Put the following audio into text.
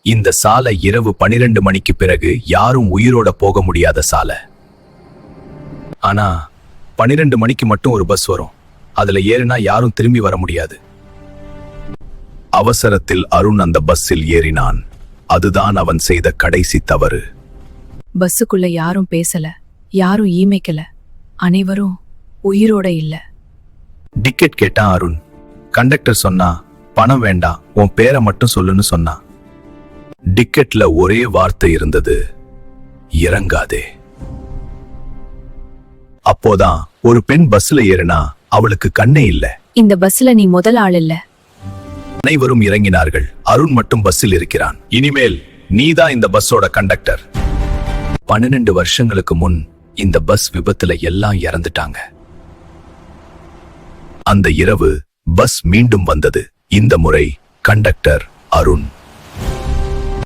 இந்த சாலை இரவு 12 மணிக்கு பிறகு யாரும் உயிரோட போக முடியாத சாலை. ஆனா 12 மணிக்கு மட்டும் ஒரு பஸ் வரும். அதுல ஏறினா யாரும் திரும்பி வர முடியாது. அவசரத்தில் அருண் அந்த பஸ்ஸில் ஏறினான். அதுதான் அவன் செய்த கடைசி தவறு. பஸ்ஸுக்குள்ள யாரும் பேசல, யாரும் ஈமைக்கல, அனைவரும் உயிரோட இல்ல. டிக்கெட் கேட்டான் அருண். கண்டக்டர் சொன்னா, பணம் வேண்டாம், உன் பேரை மட்டும் சொல்லுன்னு சொன்னா. டிக்கெட்ல ஒரே வார்த்தை இருந்தது, இறங்காதே. அப்போதான் ஒரு பெண் பஸ்ல ஏறினா. அவளுக்கு கண்ணே இல்ல. இந்த பஸ்ல நீ முதல் ஆள் இல்ல. அனைவரும் இறங்கினார்கள். அருண் மட்டும் பஸ்ஸில் இருக்கிறான். இனிமேல் நீதான் இந்த பஸ்ஸோட கண்டக்டர். 12 வருஷங்களுக்கு முன் இந்த பஸ் விபத்துல எல்லாம் இறந்துட்டாங்க. அந்த இரவு பஸ் மீண்டும் வந்தது. இந்த முறை கண்டக்டர் அருண்.